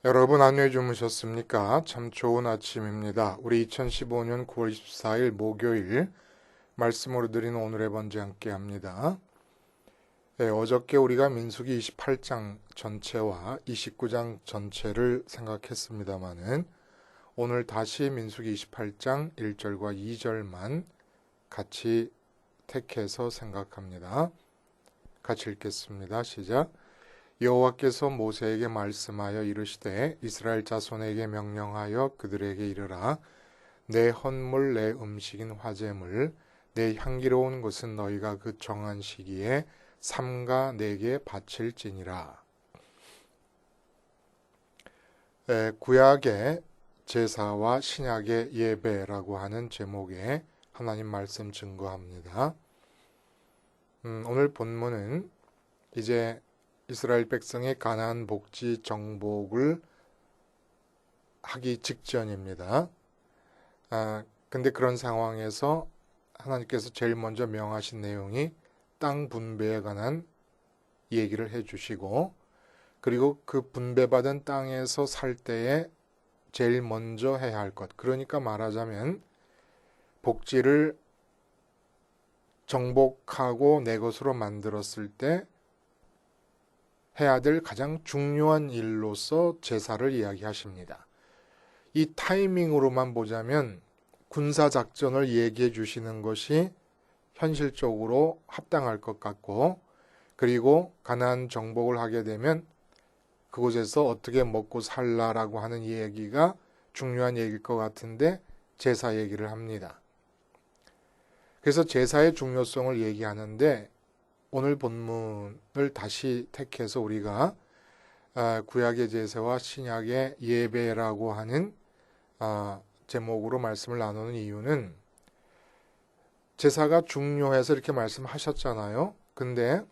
여러분 안녕히 주무셨습니까? 참 좋은 아침입니다. 우리 2015년 9월 24일 목요일 말씀으로 드리는 오늘의 번제 함께 합니다. 어저께 우리가 민수기 28장 전체와 29장 전체를 생각했습니다마는 오늘 다시 민수기 28장 1절과 2절만 같이 택해서 생각합니다. 같이 읽겠습니다. 시작. 여호와께서 모세에게 말씀하여 이르시되 이스라엘 자손에게 명령하여 그들에게 이르라. 내 헌물 내 음식인 화제물 내 향기로운 것은 너희가 그 정한 시기에 삼가 내게 바칠지니라. 구약의 제사와 신약의 예배라고 하는 제목의 하나님 말씀 증거합니다. 오늘 본문은 이제 이스라엘 백성의 가나안 복지 정복을 하기 직전입니다. 근데 그런 상황에서 하나님께서 제일 먼저 명하신 내용이 땅 분배에 관한 얘기를 해주시고, 그리고 그 분배받은 땅에서 살 때에 제일 먼저 해야 할 것, 그러니까 말하자면 복지를 정복하고 내 것으로 만들었을 때 해야 될 가장 중요한 일로서 제사를 이야기하십니다. 이 타이밍으로만 보자면 군사작전을 얘기해 주시는 것이 현실적으로 합당할 것 같고, 그리고 가나안 정복을 하게 되면 그곳에서 어떻게 먹고 살라라고 하는 얘기가 중요한 얘기일 것 같은데 제사 얘기를 합니다. 그래서 제사의 중요성을 얘기하는데 오늘 본문을 다시 택해서 우리가 구약의 제사와 신약의 예배라고 하는 제목으로 말씀을 나누는 이유는 제사가 중요해서 이렇게 말씀하셨잖아요. 근데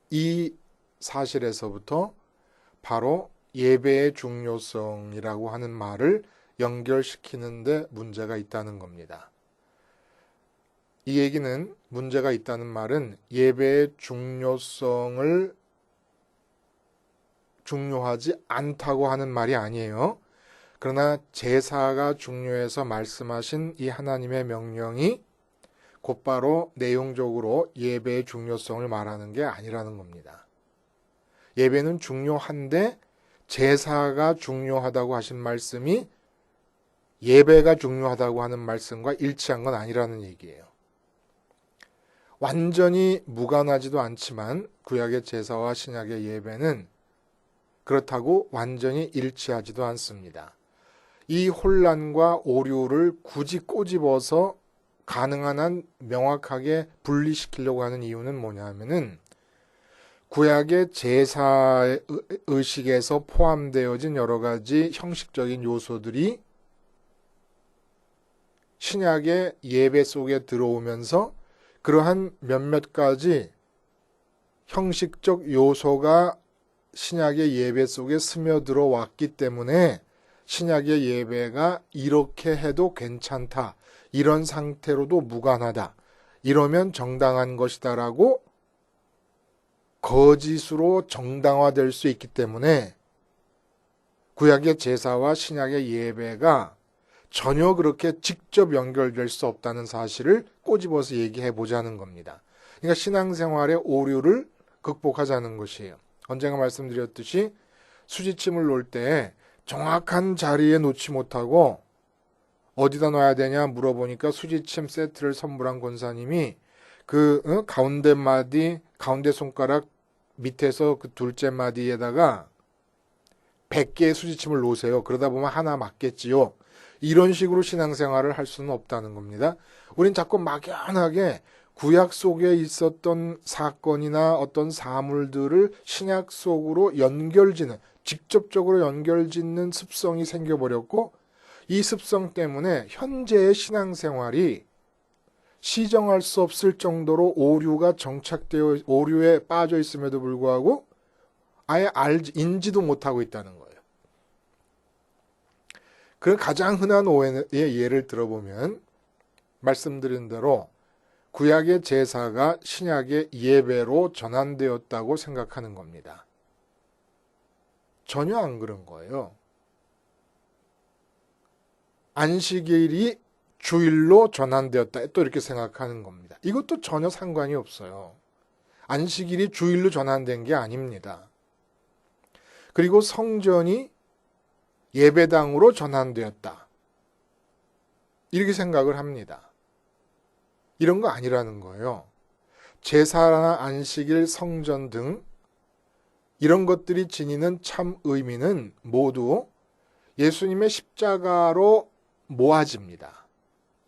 이 사실에서부터 바로 예배의 중요성이라고 하는 말을 연결시키는데 문제가 있다는 겁니다. 이 얘기는, 문제가 있다는 말은 예배의 중요성을 중요하지 않다고 하는 말이 아니에요. 그러나 제사가 중요해서 말씀하신 이 하나님의 명령이 곧바로 내용적으로 예배의 중요성을 말하는 게 아니라는 겁니다. 예배는 중요한데 제사가 중요하다고 하신 말씀이 예배가 중요하다고 하는 말씀과 일치한 건 아니라는 얘기예요. 완전히 무관하지도 않지만 구약의 제사와 신약의 예배는 그렇다고 완전히 일치하지도 않습니다. 이 혼란과 오류를 굳이 꼬집어서 가능한 한 명확하게 분리시키려고 하는 이유는 뭐냐면은 구약의 제사 의식에서 포함되어진 여러 가지 형식적인 요소들이 신약의 예배 속에 들어오면서 그러한 몇몇 가지 형식적 요소가 신약의 예배 속에 스며들어 왔기 때문에 신약의 예배가 이렇게 해도 괜찮다, 이런 상태로도 무관하다, 이러면 정당한 것이다라고 거짓으로 정당화될 수 있기 때문에 구약의 제사와 신약의 예배가 전혀 그렇게 직접 연결될 수 없다는 사실을 꼬집어서 얘기해 보자는 겁니다. 그러니까 신앙생활의 오류를 극복하자는 것이에요. 언젠가 말씀드렸듯이 수지침을 놓을 때 정확한 자리에 놓지 못하고 어디다 놔야 되냐 물어보니까 수지침 세트를 선물한 권사님이 그 가운데 마디, 가운데 손가락 밑에서 그 둘째 마디에다가 100개의 수지침을 놓으세요. 그러다 보면 하나 맞겠지요. 이런 식으로 신앙생활을 할 수는 없다는 겁니다. 우린 자꾸 막연하게 구약 속에 있었던 사건이나 어떤 사물들을 신약 속으로 연결짓는, 직접적으로 연결짓는 습성이 생겨버렸고, 이 습성 때문에 현재의 신앙생활이 시정할 수 없을 정도로 오류가 정착되어 오류에 빠져 있음에도 불구하고 아예 인지도 못하고 있다는 거예요. 그 가장 흔한 오해의 예를 들어보면 말씀드린 대로 구약의 제사가 신약의 예배로 전환되었다고 생각하는 겁니다. 전혀 안 그런 거예요. 안식일이 주일로 전환되었다. 또 이렇게 생각하는 겁니다. 이것도 전혀 상관이 없어요. 안식일이 주일로 전환된 게 아닙니다. 그리고 성전이 예배당으로 전환되었다. 이렇게 생각을 합니다. 이런 거 아니라는 거예요. 제사나 안식일, 성전 등 이런 것들이 지니는 참 의미는 모두 예수님의 십자가로 모아집니다.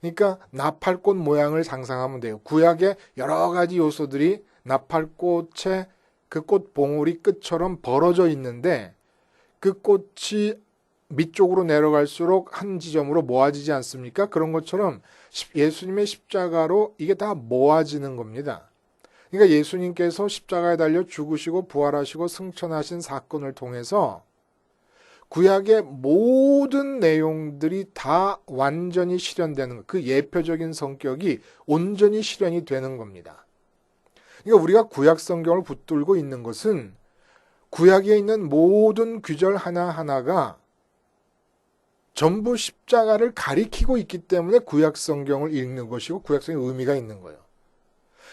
그러니까 나팔꽃 모양을 상상하면 돼요. 구약의 여러 가지 요소들이 나팔꽃의 그 꽃 봉우리 끝처럼 벌어져 있는데 그 꽃이 밑쪽으로 내려갈수록 한 지점으로 모아지지 않습니까? 그런 것처럼 예수님의 십자가로 이게 다 모아지는 겁니다. 그러니까 예수님께서 십자가에 달려 죽으시고 부활하시고 승천하신 사건을 통해서 구약의 모든 내용들이 다 완전히 실현되는 것, 그 예표적인 성격이 온전히 실현이 되는 겁니다. 그러니까 우리가 구약 성경을 붙들고 있는 것은 구약에 있는 모든 규절 하나하나가 전부 십자가를 가리키고 있기 때문에 구약 성경을 읽는 것이고 구약 성경의 의미가 있는 거예요.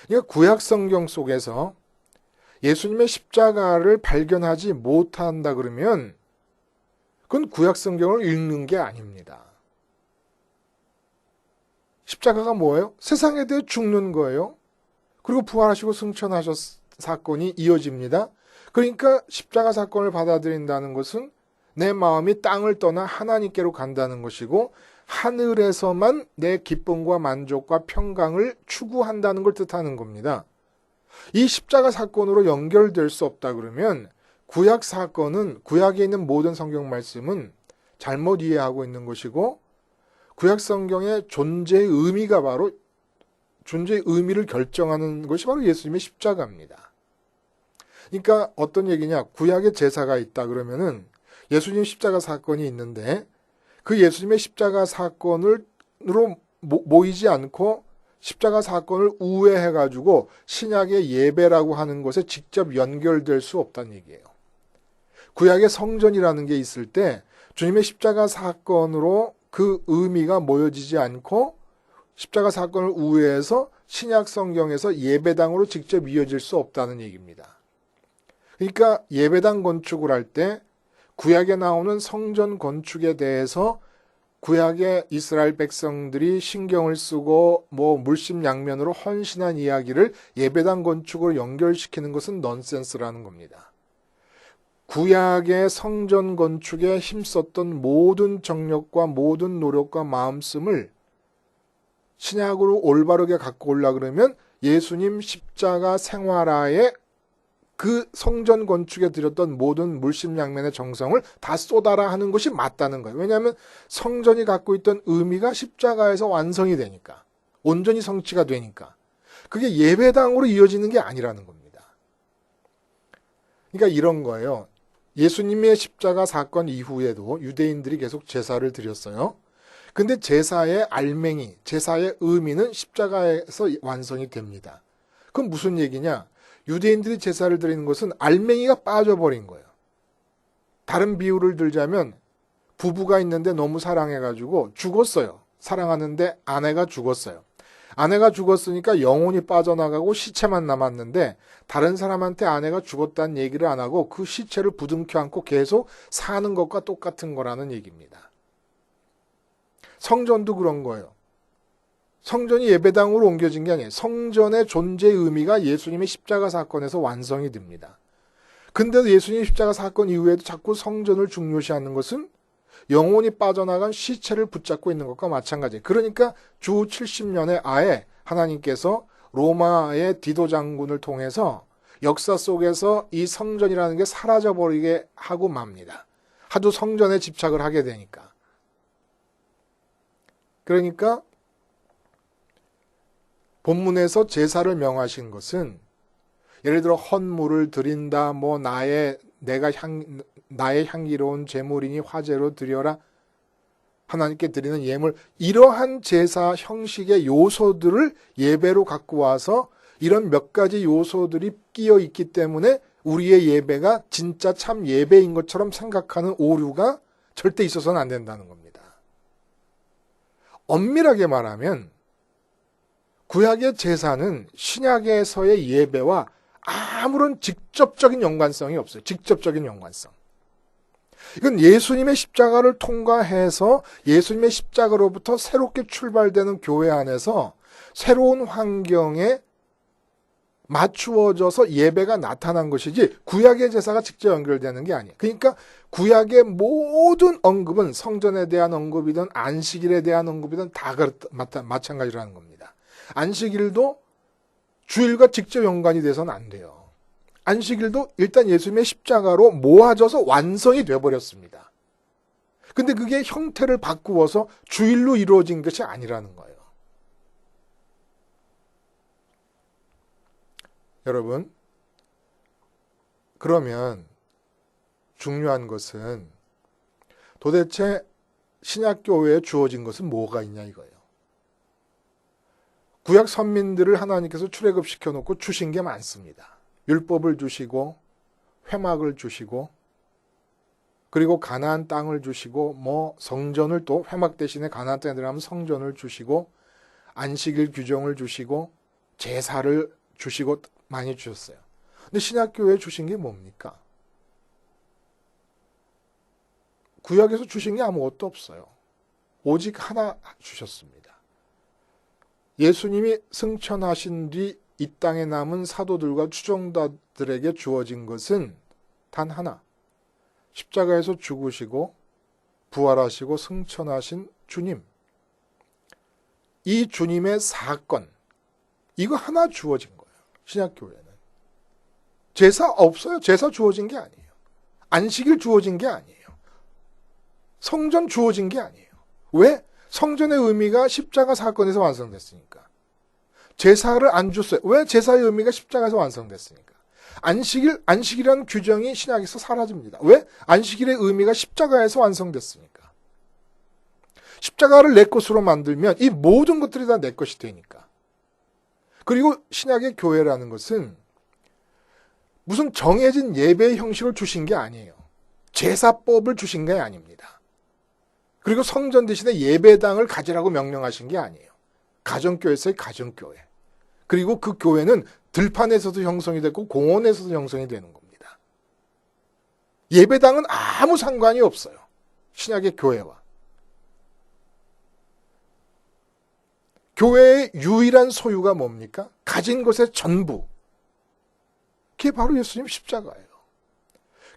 그러니까 구약 성경 속에서 예수님의 십자가를 발견하지 못한다 그러면 그건 구약 성경을 읽는 게 아닙니다. 십자가가 뭐예요? 세상에 대해 죽는 거예요. 그리고 부활하시고 승천하셨 사건이 이어집니다. 그러니까 십자가 사건을 받아들인다는 것은 내 마음이 땅을 떠나 하나님께로 간다는 것이고 하늘에서만 내 기쁨과 만족과 평강을 추구한다는 걸 뜻하는 겁니다. 이 십자가 사건으로 연결될 수 없다 그러면 구약 사건은 구약에 있는 모든 성경 말씀은 잘못 이해하고 있는 것이고 구약 성경의 존재의 의미가 바로 존재의 의미를 결정하는 것이 바로 예수님의 십자가입니다. 그러니까 어떤 얘기냐? 구약의 제사가 있다 그러면은 예수님 십자가 사건이 있는데 그 예수님의 십자가 사건으로 모이지 않고 십자가 사건을 우회해가지고 신약의 예배라고 하는 것에 직접 연결될 수 없다는 얘기예요. 구약의 성전이라는 게 있을 때 주님의 십자가 사건으로 그 의미가 모여지지 않고 십자가 사건을 우회해서 신약 성경에서 예배당으로 직접 이어질 수 없다는 얘기입니다. 그러니까 예배당 건축을 할 때 구약에 나오는 성전 건축에 대해서 구약의 이스라엘 백성들이 신경을 쓰고 물심양면으로 헌신한 이야기를 예배당 건축으로 연결시키는 것은 넌센스라는 겁니다. 구약의 성전 건축에 힘썼던 모든 정력과 모든 노력과 마음씀을 신약으로 올바르게 갖고 오려 그러면 예수님 십자가 생활하에 그 성전 건축에 들였던 모든 물심양면의 정성을 다 쏟아라 하는 것이 맞다는 거예요. 왜냐하면 성전이 갖고 있던 의미가 십자가에서 완성이 되니까, 온전히 성취가 되니까. 그게 예배당으로 이어지는 게 아니라는 겁니다. 그러니까 이런 거예요. 예수님의 십자가 사건 이후에도 유대인들이 계속 제사를 드렸어요. 근데 제사의 알맹이, 제사의 의미는 십자가에서 완성이 됩니다. 그럼 무슨 얘기냐? 유대인들이 제사를 드리는 것은 알맹이가 빠져버린 거예요. 다른 비유를 들자면 부부가 있는데 너무 사랑해가지고 죽었어요. 사랑하는데 아내가 죽었어요. 아내가 죽었으니까 영혼이 빠져나가고 시체만 남았는데 다른 사람한테 아내가 죽었다는 얘기를 안 하고 그 시체를 부둥켜 안고 계속 사는 것과 똑같은 거라는 얘기입니다. 성전도 그런 거예요. 성전이 예배당으로 옮겨진 게 아니에요. 성전의 존재의 의미가 예수님의 십자가 사건에서 완성이 됩니다. 근데도 예수님 십자가 사건 이후에도 자꾸 성전을 중요시하는 것은 영혼이 빠져나간 시체를 붙잡고 있는 것과 마찬가지예요. 그러니까 주 70년에 아예 하나님께서 로마의 디도 장군을 통해서 역사 속에서 이 성전이라는 게 사라져버리게 하고 맙니다. 하도 성전에 집착을 하게 되니까. 그러니까 본문에서 제사를 명하신 것은 예를 들어 헌물을 드린다, 나의 향기로운 제물이니 화제로 드려라, 하나님께 드리는 예물, 이러한 제사 형식의 요소들을 예배로 갖고 와서 이런 몇 가지 요소들이 끼어 있기 때문에 우리의 예배가 진짜 참 예배인 것처럼 생각하는 오류가 절대 있어서는 안 된다는 겁니다. 엄밀하게 말하면 구약의 제사는 신약에서의 예배와 아무런 직접적인 연관성이 없어요. 직접적인 연관성. 이건 예수님의 십자가를 통과해서 예수님의 십자가로부터 새롭게 출발되는 교회 안에서 새로운 환경에 맞추어져서 예배가 나타난 것이지 구약의 제사가 직접 연결되는 게 아니에요. 그러니까 구약의 모든 언급은 성전에 대한 언급이든 안식일에 대한 언급이든 다 마찬가지라는 겁니다. 안식일도 주일과 직접 연관이 돼서는 안 돼요. 안식일도 일단 예수님의 십자가로 모아져서 완성이 되어버렸습니다. 근데 그게 형태를 바꾸어서 주일로 이루어진 것이 아니라는 거예요. 여러분, 그러면 중요한 것은 도대체 신약교회에 주어진 것은 뭐가 있냐 이거예요. 구약 선민들을 하나님께서 출애굽시켜 놓고 주신 게 많습니다. 율법을 주시고 회막을 주시고 그리고 가나안 땅을 주시고 성전을 또 회막 대신에 가나안 땅에 들어가면 성전을 주시고 안식일 규정을 주시고 제사를 주시고 많이 주셨어요. 근데 신약교회에 주신 게 뭡니까? 구약에서 주신 게 아무것도 없어요. 오직 하나 주셨습니다. 예수님이 승천하신 뒤 이 땅에 남은 사도들과 추종자들에게 주어진 것은 단 하나. 십자가에서 죽으시고 부활하시고 승천하신 주님. 이 주님의 사건. 이거 하나 주어진 거예요. 신약교회는. 제사 없어요. 제사 주어진 게 아니에요. 안식일 주어진 게 아니에요. 성전 주어진 게 아니에요. 왜? 성전의 의미가 십자가 사건에서 완성됐으니까. 제사를 안 줬어요. 왜? 제사의 의미가 십자가에서 완성됐으니까. 안식이라는 규정이 신약에서 사라집니다. 왜? 안식일의 의미가 십자가에서 완성됐으니까. 십자가를 내 것으로 만들면 이 모든 것들이 다 내 것이 되니까. 그리고 신약의 교회라는 것은 무슨 정해진 예배의 형식을 주신 게 아니에요. 제사법을 주신 게 아닙니다. 그리고 성전 대신에 예배당을 가지라고 명령하신 게 아니에요. 가정교회에서의 가정교회. 그리고 그 교회는 들판에서도 형성이 되고 공원에서도 형성이 되는 겁니다. 예배당은 아무 상관이 없어요. 신약의 교회와. 교회의 유일한 소유가 뭡니까? 가진 것의 전부. 그게 바로 예수님 십자가예요.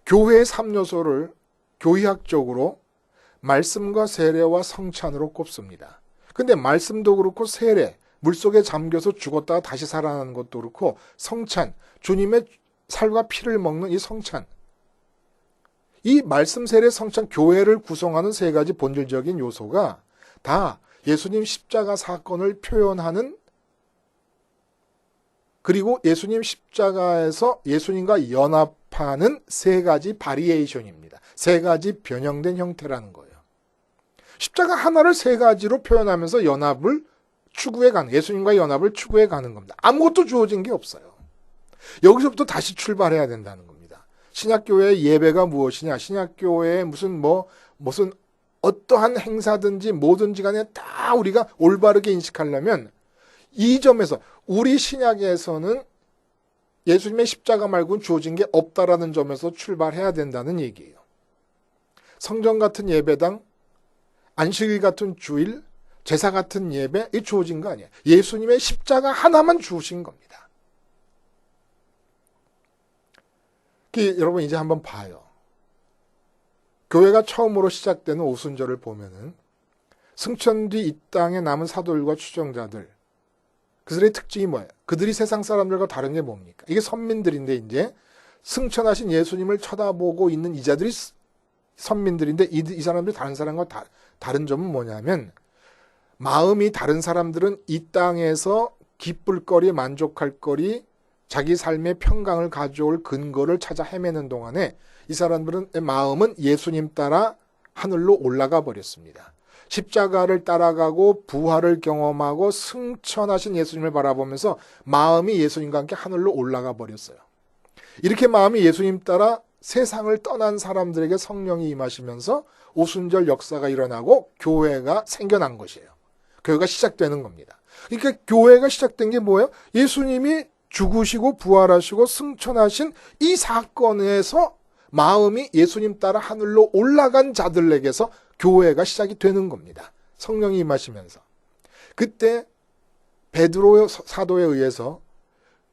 교회의 3요소를 교의학적으로 말씀과 세례와 성찬으로 꼽습니다. 근데 말씀도 그렇고 세례, 물속에 잠겨서 죽었다가 다시 살아나는 것도 그렇고 성찬, 주님의 살과 피를 먹는 이 성찬. 이 말씀, 세례, 성찬, 교회를 구성하는 세 가지 본질적인 요소가 다 예수님 십자가 사건을 표현하는 그리고 예수님 십자가에서 예수님과 연합하는 세 가지 바리에이션입니다. 세 가지 변형된 형태라는 거예요. 십자가 하나를 세 가지로 표현하면서 연합을 추구해 가는, 예수님과 연합을 추구해 가는 겁니다. 아무것도 주어진 게 없어요. 여기서부터 다시 출발해야 된다는 겁니다. 신약교회의 예배가 무엇이냐, 신약교회의 무슨 어떠한 행사든지 뭐든지 간에 다 우리가 올바르게 인식하려면 이 점에서 우리 신약에서는 예수님의 십자가 말고는 주어진 게 없다라는 점에서 출발해야 된다는 얘기예요. 성전 같은 예배당, 안식일 같은 주일, 제사 같은 예배, 이 주어진 거 아니에요. 예수님의 십자가 하나만 주신 겁니다. 여러분 이제 한번 봐요. 교회가 처음으로 시작되는 오순절을 보면은 승천 뒤 이 땅에 남은 사도들과 추종자들, 그들의 특징이 뭐예요? 그들이 세상 사람들과 다른 게 뭡니까? 이게 선민들인데 이제 승천하신 예수님을 쳐다보고 있는 이자들이 선민들인데 이 사람들이 다른 사람과 다른 점은 뭐냐면 마음이 다른 사람들은 이 땅에서 기쁠 거리, 만족할 거리, 자기 삶의 평강을 가져올 근거를 찾아 헤매는 동안에 이 사람들은 마음은 예수님 따라 하늘로 올라가 버렸습니다. 십자가를 따라가고 부활을 경험하고 승천하신 예수님을 바라보면서 마음이 예수님과 함께 하늘로 올라가 버렸어요. 이렇게 마음이 예수님 따라 세상을 떠난 사람들에게 성령이 임하시면서 오순절 역사가 일어나고 교회가 생겨난 것이에요. 교회가 시작되는 겁니다. 그러니까 교회가 시작된 게 뭐예요? 예수님이 죽으시고 부활하시고 승천하신 이 사건에서 마음이 예수님 따라 하늘로 올라간 자들에게서 교회가 시작이 되는 겁니다. 성령이 임하시면서. 그때 베드로 사도에 의해서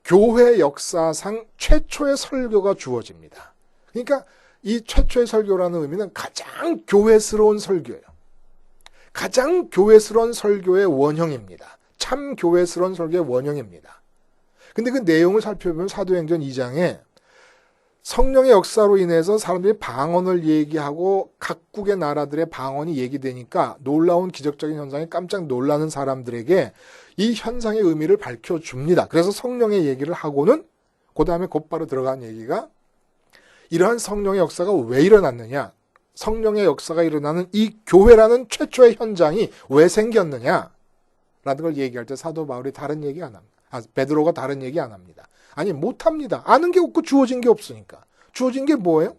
교회 역사상 최초의 설교가 주어집니다. 그러니까 이 최초의 설교라는 의미는 가장 교회스러운 설교예요. 가장 교회스러운 설교의 원형입니다. 참 교회스러운 설교의 원형입니다. 근데 그 내용을 살펴보면 사도행전 2장에 성령의 역사로 인해서 사람들이 방언을 얘기하고 각국의 나라들의 방언이 얘기되니까 놀라운 기적적인 현상에 깜짝 놀라는 사람들에게 이 현상의 의미를 밝혀줍니다. 그래서 성령의 얘기를 하고는 그 다음에 곧바로 들어간 얘기가 이러한 성령의 역사가 왜 일어났느냐, 성령의 역사가 일어나는 이 교회라는 최초의 현장이 왜 생겼느냐 라는 걸 얘기할 때 사도 바울이 다른 얘기 안 합니다. 베드로가 다른 얘기 안 합니다. 아니 못합니다. 아는 게 없고 주어진 게 없으니까. 주어진 게 뭐예요?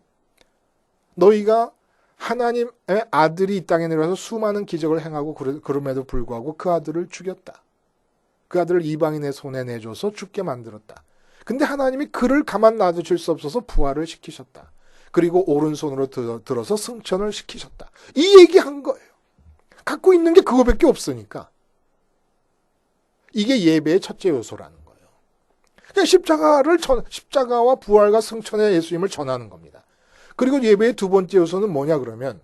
너희가 하나님의 아들이 이 땅에 내려와서 수많은 기적을 행하고 그럼에도 불구하고 그 아들을 죽였다. 그 아들을 이방인의 손에 내줘서 죽게 만들었다. 근데 하나님이 그를 가만 놔두실 수 없어서 부활을 시키셨다. 그리고 오른손으로 들어서 승천을 시키셨다. 이 얘기한 거예요. 갖고 있는 게 그거밖에 없으니까. 이게 예배의 첫째 요소라는 거예요. 그러니까 십자가와 부활과 승천의 예수님을 전하는 겁니다. 그리고 예배의 두 번째 요소는 뭐냐 그러면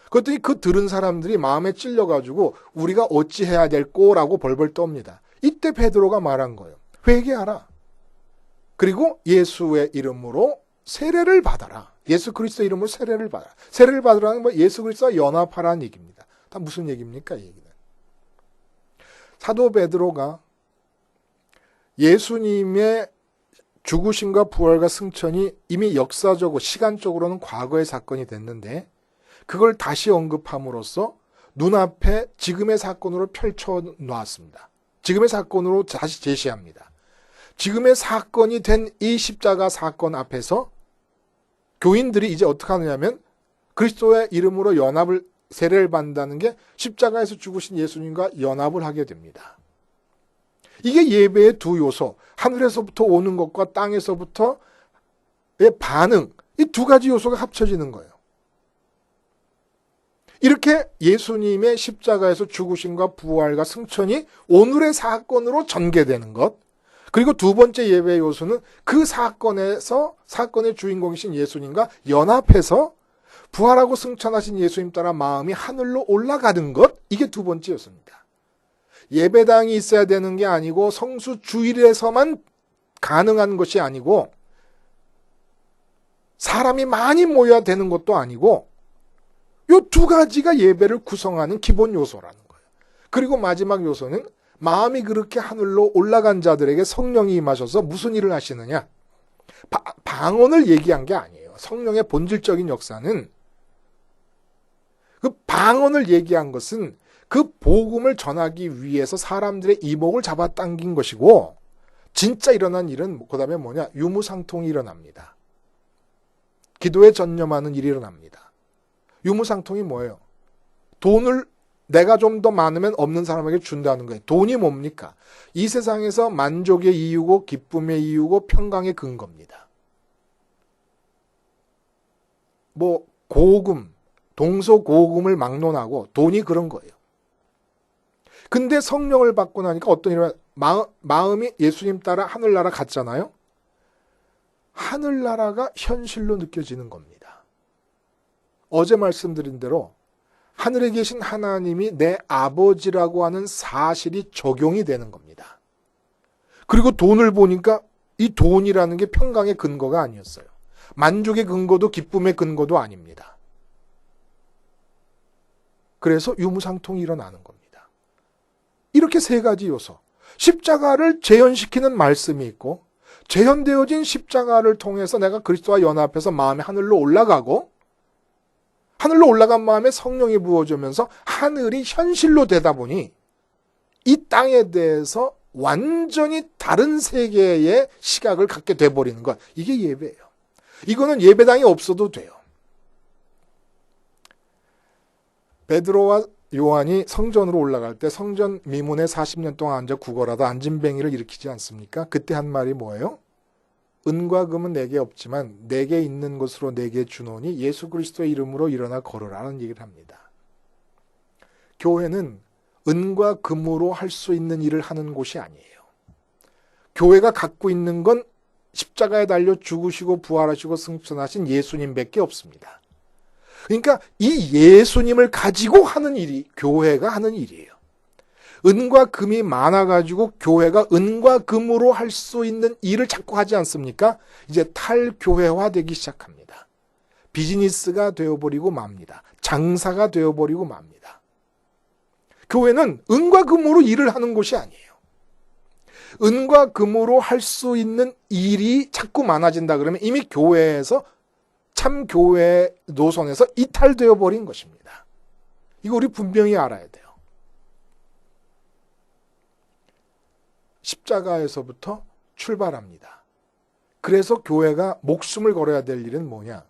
그랬더니 그 들은 사람들이 마음에 찔려가지고 우리가 어찌해야 될꼬라고 벌벌 떱니다. 이때 베드로가 말한 거예요. 회개하라. 그리고 예수의 이름으로 세례를 받아라. 예수 그리스도 이름으로 세례를 받아라. 세례를 받으라는 건 예수 그리스도와 연합하라는 얘기입니다. 다 무슨 얘기입니까? 이 얘기는. 사도 베드로가 예수님의 죽으심과 부활과 승천이 이미 역사적으로 시간적으로는 과거의 사건이 됐는데 그걸 다시 언급함으로써 눈앞에 지금의 사건으로 펼쳐놓았습니다. 지금의 사건으로 다시 제시합니다. 지금의 사건이 된 이 십자가 사건 앞에서 교인들이 이제 어떻게 하느냐면 그리스도의 이름으로 세례를 받는다는 게 십자가에서 죽으신 예수님과 연합을 하게 됩니다. 이게 예배의 두 요소, 하늘에서부터 오는 것과 땅에서부터의 반응, 이 두 가지 요소가 합쳐지는 거예요. 이렇게 예수님의 십자가에서 죽으심과 부활과 승천이 오늘의 사건으로 전개되는 것, 그리고 두 번째 예배의 요소는 그 사건의 주인공이신 예수님과 연합해서 부활하고 승천하신 예수님 따라 마음이 하늘로 올라가는 것, 이게 두 번째 요소입니다. 예배당이 있어야 되는 게 아니고 성수 주일에서만 가능한 것이 아니고 사람이 많이 모여야 되는 것도 아니고 이 두 가지가 예배를 구성하는 기본 요소라는 거예요. 그리고 마지막 요소는 마음이 그렇게 하늘로 올라간 자들에게 성령이 임하셔서 무슨 일을 하시느냐? 방언을 얘기한 게 아니에요. 성령의 본질적인 역사는 그 방언을 얘기한 것은 그 복음을 전하기 위해서 사람들의 이목을 잡아당긴 것이고 진짜 일어난 일은 그 다음에 뭐냐? 유무상통이 일어납니다. 기도에 전념하는 일이 일어납니다. 유무상통이 뭐예요? 돈을 내가 좀 더 많으면 없는 사람에게 준다는 거예요. 돈이 뭡니까? 이 세상에서 만족의 이유고 기쁨의 이유고 평강의 근거입니다. 뭐 고금, 동서고금을 막론하고 돈이 그런 거예요. 근데 성령을 받고 나니까 어떤 일이 마음이 예수님 따라 하늘나라 갔잖아요. 하늘나라가 현실로 느껴지는 겁니다. 어제 말씀드린 대로 하늘에 계신 하나님이 내 아버지라고 하는 사실이 적용이 되는 겁니다. 그리고 돈을 보니까 이 돈이라는 게 평강의 근거가 아니었어요. 만족의 근거도 기쁨의 근거도 아닙니다. 그래서 유무상통이 일어나는 겁니다. 이렇게 세 가지 요소. 십자가를 재현시키는 말씀이 있고 재현되어진 십자가를 통해서 내가 그리스도와 연합해서 마음이 하늘로 올라가고 하늘로 올라간 마음에 성령이 부어지면서 하늘이 현실로 되다 보니 이 땅에 대해서 완전히 다른 세계의 시각을 갖게 돼버리는 것. 이게 예배예요. 이거는 예배당이 없어도 돼요. 베드로와 요한이 성전으로 올라갈 때 성전 미문에 40년 동안 앉아 구걸하다 안진뱅이를 일으키지 않습니까? 그때 한 말이 뭐예요? 은과 금은 내게 없지만 내게 있는 것으로 내게 주노니 예수 그리스도의 이름으로 일어나 걸으라는 얘기를 합니다. 교회는 은과 금으로 할 수 있는 일을 하는 곳이 아니에요. 교회가 갖고 있는 건 십자가에 달려 죽으시고 부활하시고 승천하신 예수님밖에 없습니다. 그러니까 이 예수님을 가지고 하는 일이 교회가 하는 일이에요. 은과 금이 많아가지고 교회가 은과 금으로 할 수 있는 일을 자꾸 하지 않습니까? 이제 탈교회화되기 시작합니다. 비즈니스가 되어버리고 맙니다. 장사가 되어버리고 맙니다. 교회는 은과 금으로 일을 하는 곳이 아니에요. 은과 금으로 할 수 있는 일이 자꾸 많아진다 그러면 이미 교회에서 참 교회 노선에서 이탈되어 버린 것입니다. 이거 우리 분명히 알아야 돼요. 십자가에서부터 출발합니다. 그래서 교회가 목숨을 걸어야 될 일은 뭐냐?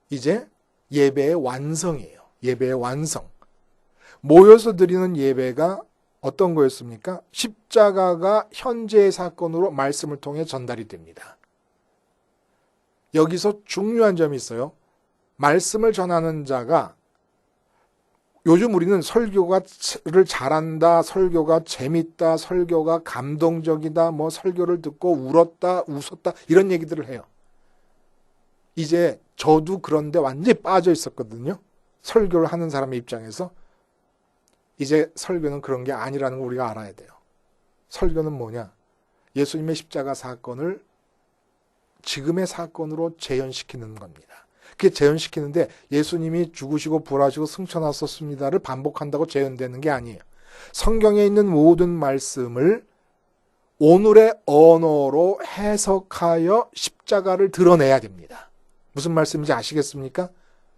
이제 예배의 완성이에요. 예배의 완성. 모여서 드리는 예배가 어떤 거였습니까? 십자가가 현재의 사건으로 말씀을 통해 전달이 됩니다. 여기서 중요한 점이 있어요. 말씀을 전하는 자가 요즘 우리는 설교를 잘한다, 설교가 재밌다, 설교가 감동적이다, 뭐 설교를 듣고 울었다, 웃었다 이런 얘기들을 해요. 이제 저도 그런데 완전히 빠져 있었거든요. 설교를 하는 사람의 입장에서 이제 설교는 그런 게 아니라는 걸 우리가 알아야 돼요. 설교는 뭐냐? 예수님의 십자가 사건을 지금의 사건으로 재현시키는 겁니다. 그게 재현시키는데 예수님이 죽으시고 부활하시고 승천하셨습니다를 반복한다고 재현되는 게 아니에요. 성경에 있는 모든 말씀을 오늘의 언어로 해석하여 십자가를 드러내야 됩니다. 무슨 말씀인지 아시겠습니까?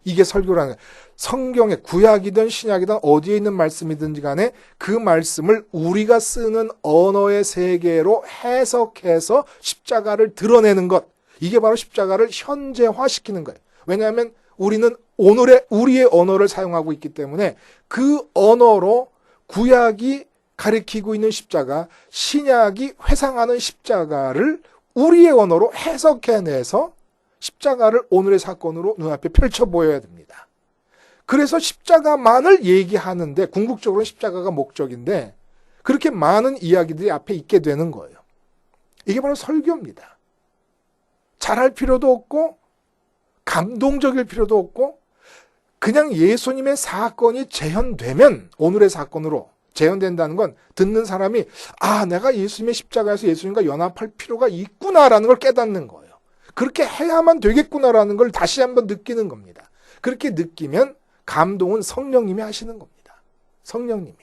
이게 설교라는 거예요. 성경에 구약이든 신약이든 어디에 있는 말씀이든지 간에 그 말씀을 우리가 쓰는 언어의 세계로 해석해서 십자가를 드러내는 것. 이게 바로 십자가를 현재화시키는 거예요. 왜냐하면 우리는 우리의 언어를 사용하고 있기 때문에 그 언어로 구약이 가리키고 있는 십자가, 신약이 회상하는 십자가를 우리의 언어로 해석해내서 십자가를 오늘의 사건으로 눈앞에 펼쳐 보여야 됩니다. 그래서 십자가만을 얘기하는데 궁극적으로는 십자가가 목적인데 그렇게 많은 이야기들이 앞에 있게 되는 거예요. 이게 바로 설교입니다. 잘할 필요도 없고 감동적일 필요도 없고 그냥 예수님의 사건이 재현되면 오늘의 사건으로 재현된다는 건 듣는 사람이 내가 예수님의 십자가에서 예수님과 연합할 필요가 있구나라는 걸 깨닫는 거예요. 그렇게 해야만 되겠구나라는 걸 다시 한번 느끼는 겁니다. 그렇게 느끼면 감동은 성령님이 하시는 겁니다. 성령님이.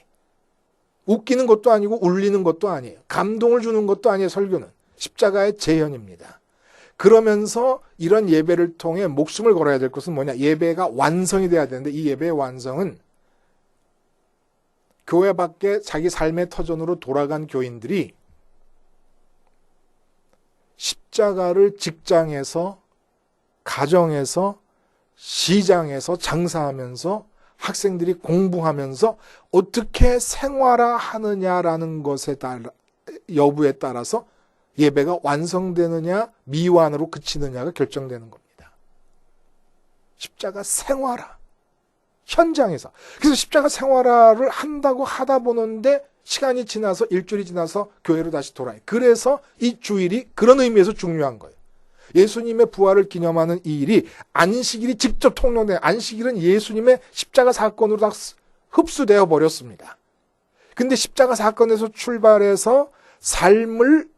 웃기는 것도 아니고 울리는 것도 아니에요. 감동을 주는 것도 아니에요. 설교는. 십자가의 재현입니다. 그러면서 이런 예배를 통해 목숨을 걸어야 될 것은 뭐냐? 예배가 완성이 돼야 되는데 이 예배의 완성은 교회 밖에 자기 삶의 터전으로 돌아간 교인들이 십자가를 직장에서, 가정에서, 시장에서 장사하면서 학생들이 공부하면서 어떻게 생활하느냐라는 것에 따라 여부에 따라서 예배가 완성되느냐 미완으로 그치느냐가 결정되는 겁니다. 십자가 생활화 현장에서. 그래서 십자가 생활화를 한다고 하다 보는데 시간이 지나서 일주일이 지나서 교회로 다시 돌아요. 그래서 이 주일이 그런 의미에서 중요한 거예요. 예수님의 부활을 기념하는 이 일이 안식일이 직접 통용된 안식일은 예수님의 십자가 사건으로 다 흡수되어 버렸습니다. 근데 십자가 사건에서 출발해서 삶을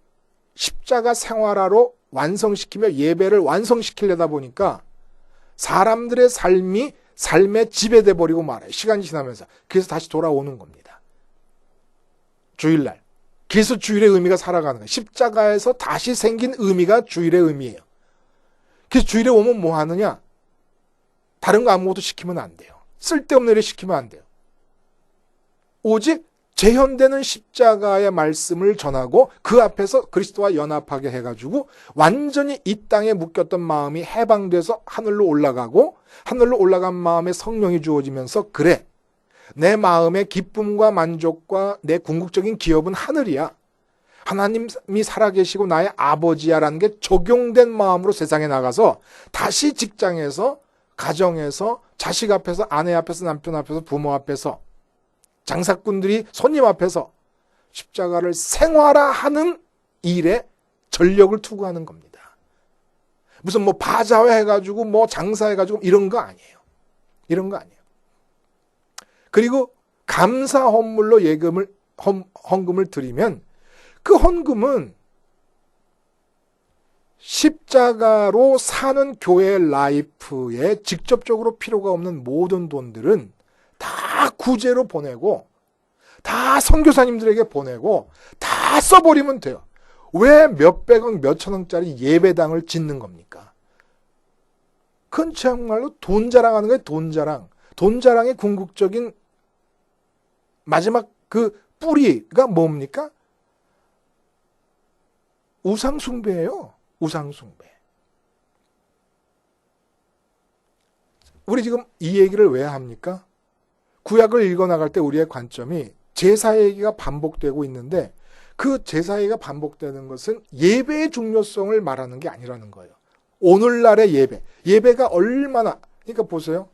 십자가 생활화로 완성시키며 예배를 완성시키려다 보니까 사람들의 삶이 삶에 지배돼 버리고 말아요. 시간이 지나면서. 그래서 다시 돌아오는 겁니다. 주일날. 그래서 주일의 의미가 살아가는 거예요. 십자가에서 다시 생긴 의미가 주일의 의미예요. 그래서 주일에 오면 뭐 하느냐? 다른 거 아무것도 시키면 안 돼요. 쓸데없는 일을 시키면 안 돼요. 오직 재현되는 십자가의 말씀을 전하고 그 앞에서 그리스도와 연합하게 해가지고 완전히 이 땅에 묶였던 마음이 해방돼서 하늘로 올라가고 하늘로 올라간 마음에 성령이 주어지면서 그래, 내 마음의 기쁨과 만족과 내 궁극적인 기업은 하늘이야. 하나님이 살아계시고 나의 아버지야라는 게 적용된 마음으로 세상에 나가서 다시 직장에서, 가정에서, 자식 앞에서, 아내 앞에서, 남편 앞에서, 부모 앞에서, 장사꾼들이 손님 앞에서 십자가를 생활화하는 일에 전력을 투구하는 겁니다. 무슨 뭐 바자회 해가지고 뭐 장사해가지고 이런 거 아니에요. 이런 거 아니에요. 그리고 감사 헌물로 헌금을 드리면 그 헌금은 십자가로 사는 교회 라이프에 직접적으로 필요가 없는 모든 돈들은 다 구제로 보내고 다 선교사님들에게 보내고 다 써버리면 돼요. 왜 몇백억 몇천억짜리 예배당을 짓는 겁니까? 그건 정말로 돈 자랑하는 거예요. 돈 자랑. 돈 자랑의 궁극적인 마지막 그 뿌리가 뭡니까? 우상숭배예요. 우상숭배. 우리 지금 이 얘기를 왜 합니까? 구약을 읽어나갈 때 우리의 관점이 제사 얘기가 반복되고 있는데 그 제사 얘기가 반복되는 것은 예배의 중요성을 말하는 게 아니라는 거예요. 오늘날의 예배. 예배가 얼마나, 그러니까 보세요.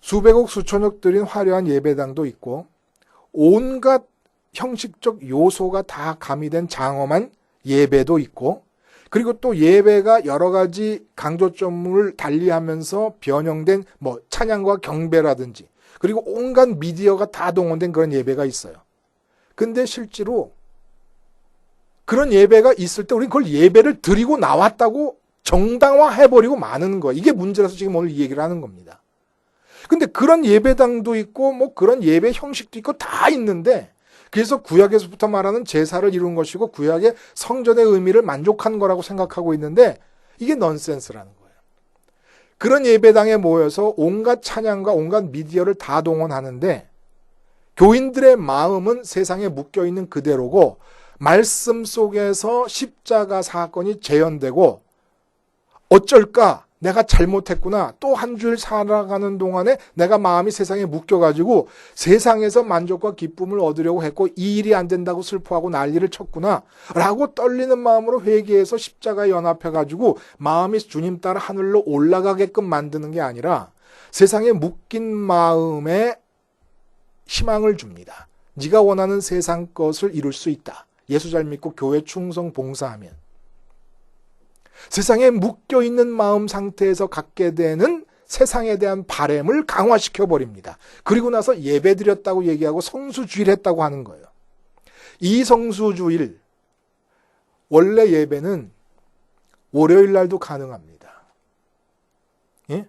수백억 수천억 들인 화려한 예배당도 있고 온갖 형식적 요소가 다 가미된 장엄한 예배도 있고 그리고 또 예배가 여러 가지 강조점을 달리하면서 변형된 뭐 찬양과 경배라든지 그리고 온갖 미디어가 다 동원된 그런 예배가 있어요. 근데 실제로 그런 예배가 있을 때 우리는 그걸 예배를 드리고 나왔다고 정당화해버리고 마는 거예요. 이게 문제라서 지금 오늘 이 얘기를 하는 겁니다. 근데 그런 예배당도 있고 뭐 그런 예배 형식도 있고 다 있는데 그래서 구약에서부터 말하는 제사를 이룬 것이고 구약의 성전의 의미를 만족한 거라고 생각하고 있는데 이게 넌센스라는 거예요. 그런 예배당에 모여서 온갖 찬양과 온갖 미디어를 다 동원하는데 교인들의 마음은 세상에 묶여있는 그대로고 말씀 속에서 십자가 사건이 재현되고 어쩔까? 내가 잘못했구나. 또 한 주일 살아가는 동안에 내가 마음이 세상에 묶여가지고 세상에서 만족과 기쁨을 얻으려고 했고 이 일이 안 된다고 슬퍼하고 난리를 쳤구나. 라고 떨리는 마음으로 회개해서 십자가에 연합해가지고 마음이 주님 따라 하늘로 올라가게끔 만드는 게 아니라 세상에 묶인 마음에 희망을 줍니다. 네가 원하는 세상 것을 이룰 수 있다. 예수 잘 믿고 교회 충성 봉사하면. 세상에 묶여있는 마음 상태에서 갖게 되는 세상에 대한 바램을 강화시켜버립니다. 그리고 나서 예배드렸다고 얘기하고 성수주일 했다고 하는 거예요. 이 성수주일, 원래 예배는 월요일 날도 가능합니다. 예?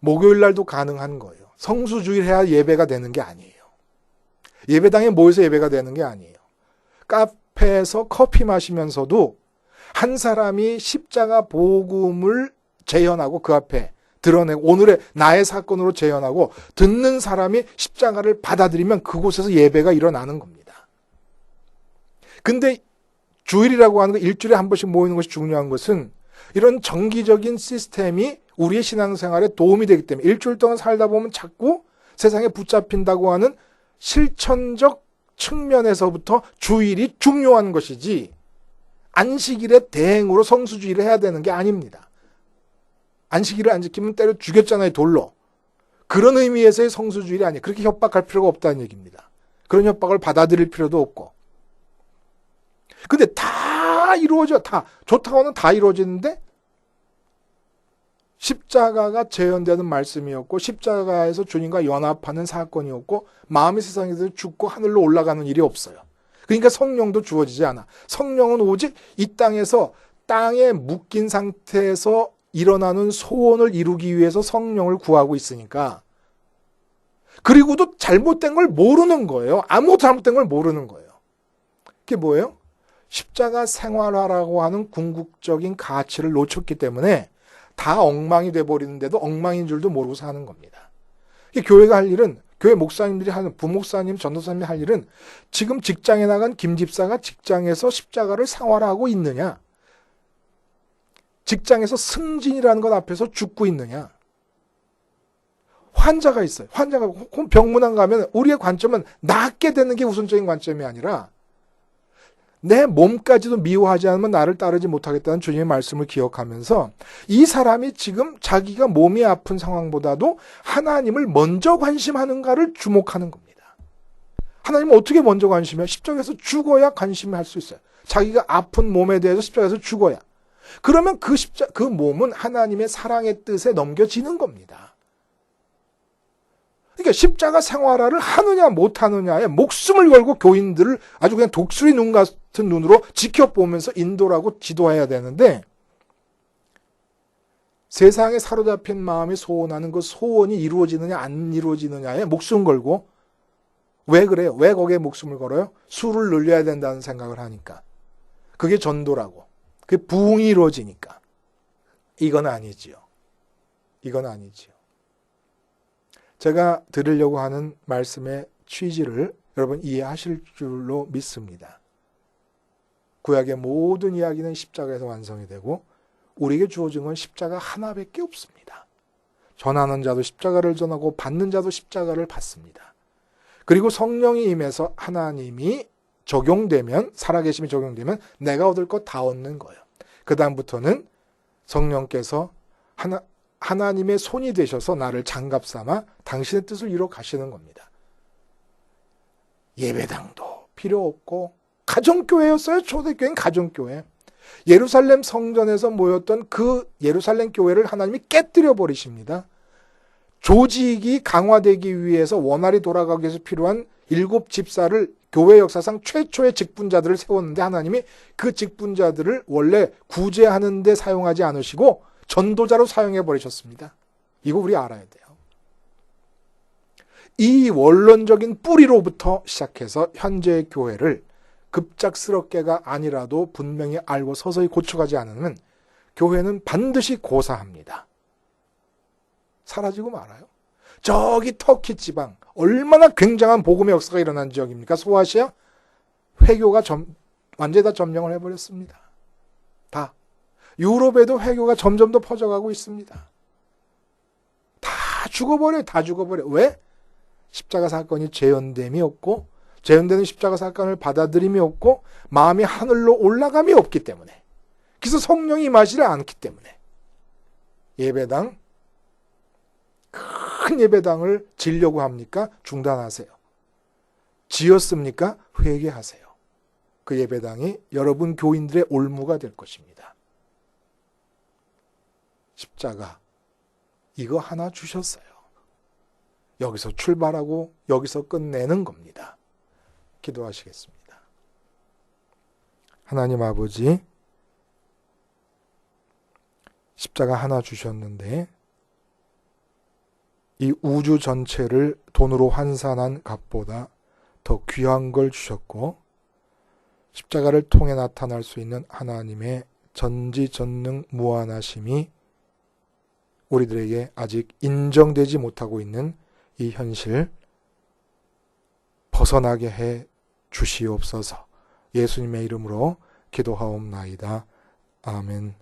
목요일 날도 가능한 거예요. 성수주일 해야 예배가 되는 게 아니에요. 예배당에 모여서 예배가 되는 게 아니에요. 카페에서 커피 마시면서도 한 사람이 십자가 복음을 재현하고 그 앞에 드러내고 오늘의 나의 사건으로 재현하고 듣는 사람이 십자가를 받아들이면 그곳에서 예배가 일어나는 겁니다. 근데 주일이라고 하는 거 일주일에 한 번씩 모이는 것이 중요한 것은 이런 정기적인 시스템이 우리의 신앙생활에 도움이 되기 때문에 일주일 동안 살다 보면 자꾸 세상에 붙잡힌다고 하는 실천적 측면에서부터 주일이 중요한 것이지 안식일의 대행으로 성수주일을 해야 되는 게 아닙니다. 안식일을 안 지키면 때려 죽였잖아요, 돌로. 그런 의미에서의 성수주일이 아니에요. 그렇게 협박할 필요가 없다는 얘기입니다. 그런 협박을 받아들일 필요도 없고. 근데 다 이루어져. 다. 좋다고 하면 다 이루어지는데 십자가가 재현되는 말씀이었고 십자가에서 주님과 연합하는 사건이었고 마음이 세상에서 죽고 하늘로 올라가는 일이 없어요. 그러니까 성령도 주어지지 않아. 성령은 오직 이 땅에서 땅에 묶인 상태에서 일어나는 소원을 이루기 위해서 성령을 구하고 있으니까 그리고도 잘못된 걸 모르는 거예요. 아무것도 잘못된 걸 모르는 거예요. 그게 뭐예요? 십자가 생활화라고 하는 궁극적인 가치를 놓쳤기 때문에 다 엉망이 돼버리는데도 엉망인 줄도 모르고 사는 겁니다. 교회가 할 일은 교회 목사님들이 하는, 부목사님, 전도사님이 할 일은 지금 직장에 나간 김 집사가 직장에서 십자가를 생활하고 있느냐, 직장에서 승진이라는 것 앞에서 죽고 있느냐. 환자가 있어요. 환자가 병문안 가면 우리의 관점은 낫게 되는 게 우선적인 관점이 아니라 내 몸까지도 미워하지 않으면 나를 따르지 못하겠다는 주님의 말씀을 기억하면서 이 사람이 지금 자기가 몸이 아픈 상황보다도 하나님을 먼저 관심하는가를 주목하는 겁니다. 하나님은 어떻게 먼저 관심해요? 십자가에서 죽어야 관심할 수 있어요. 자기가 아픈 몸에 대해서 십자가에서 죽어야. 그러면 그 몸은 하나님의 사랑의 뜻에 넘겨지는 겁니다. 그러니까 십자가 생활화를 하느냐 못하느냐에 목숨을 걸고 교인들을 아주 그냥 독수리 눈 같은 눈으로 지켜보면서 인도라고 지도해야 되는데, 세상에 사로잡힌 마음이 소원하는 그 소원이 이루어지느냐 안 이루어지느냐에 목숨 걸고, 왜 그래요? 왜 거기에 목숨을 걸어요? 수를 늘려야 된다는 생각을 하니까. 그게 전도라고. 그게 부흥이 이루어지니까. 이건 아니지요. 이건 아니지요. 제가 드리려고 하는 말씀의 취지를 여러분 이해하실 줄로 믿습니다. 구약의 모든 이야기는 십자가에서 완성이 되고 우리에게 주어진 건 십자가 하나밖에 없습니다. 전하는 자도 십자가를 전하고 받는 자도 십자가를 받습니다. 그리고 성령이 임해서 하나님이 적용되면, 살아계심이 적용되면 내가 얻을 것 다 얻는 거예요. 그 다음부터는 성령께서 하나님의 손이 되셔서 나를 장갑 삼아 당신의 뜻을 이루어 가시는 겁니다. 예배당도 필요 없고 가정교회였어요. 초대교회는 가정교회. 예루살렘 성전에서 모였던 그 예루살렘 교회를 하나님이 깨뜨려 버리십니다. 조직이 강화되기 위해서 원활히 돌아가기 위해서 필요한 7 집사를 교회 역사상 최초의 직분자들을 세웠는데 하나님이 그 직분자들을 원래 구제하는 데 사용하지 않으시고 전도자로 사용해 버리셨습니다. 이거 우리 알아야 돼요. 이 원론적인 뿌리로부터 시작해서 현재의 교회를 급작스럽게가 아니라도 분명히 알고 서서히 고쳐가지 않으면 교회는 반드시 고사합니다. 사라지고 말아요. 저기 터키 지방, 얼마나 굉장한 복음의 역사가 일어난 지역입니까? 소아시아? 회교가 완전히 다 점령을 해버렸습니다. 다. 유럽에도 회교가 점점 더 퍼져가고 있습니다. 다 죽어버려요. 다 죽어버려. 왜? 십자가 사건이 재현됨이 없고, 재현되는 십자가 사건을 받아들임이 없고, 마음이 하늘로 올라감이 없기 때문에. 그래서 성령이 임하지를 않기 때문에. 예배당, 큰 예배당을 지려고 합니까? 중단하세요. 지었습니까? 회개하세요. 그 예배당이 여러분 교인들의 올무가 될 것입니다. 십자가, 이거 하나 주셨어요. 여기서 출발하고 여기서 끝내는 겁니다. 기도하시겠습니다. 하나님 아버지, 십자가 하나 주셨는데 이 우주 전체를 돈으로 환산한 값보다 더 귀한 걸 주셨고, 십자가를 통해 나타날 수 있는 하나님의 전지전능 무한하심이 우리들에게 아직 인정되지 못하고 있는 이 현실 벗어나게 해 주시옵소서. 예수님의 이름으로 기도하옵나이다. 아멘.